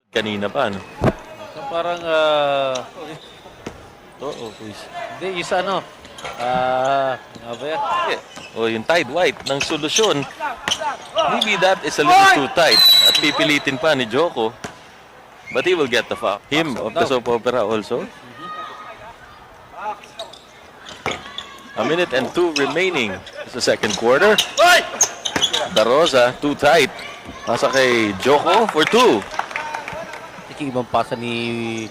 kanina pa, no? So parang, Oo, please. hindi, isa ano, nga ba yan? O yung tight white ng solusyon. Maybe that is a little too tight. At pipilitin pa ni Joko. But he will get the foul. Him of the soap opera also. A minute and 2 remaining. It's the second quarter. Da Rosa, too tight. Pasa kay Joko for 2. Ibang pasa ni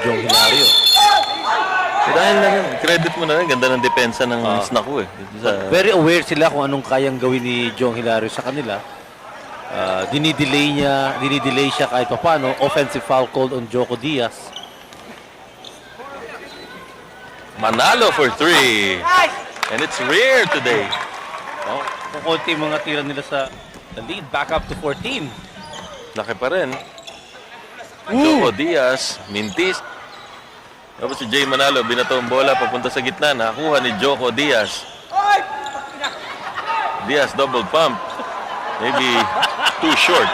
Jong Hilario. Dahil na rin, credit mo na rin. Ganda ng depensa ng Snaku eh. Very aware sila kung anong kayang gawin ni Jong Hilario sa kanila. Dinidelay siya kahit paano. Offensive foul called on Joko Diaz. Manalo for 3. And it's rare today. Kung konti mga tira nila sa the lead, back up to 14. Laki pa rin. Joko Diaz, mintis. Tapos si Jay Manalo, binato ang bola papunta sa gitna. Nakakuha ni Joko Diaz. Diaz double pump. Maybe too short.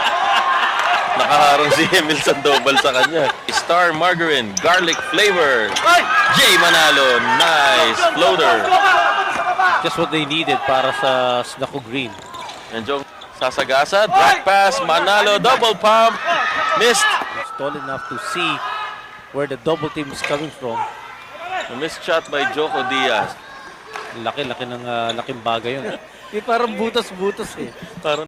Nakaharang si Emil Sandoval sa kanya. Star margarine, garlic flavor. Jay Manalo, nice floater. Just what they needed para sa Snaku Green. And Joko sasagasa, back pass, Manalo, double pump. Missed. It's tall enough to see where the double team is coming from. A missed shot by Joko Diaz. Laki ng laking bagay yun. Parang butas-butas eh. Parang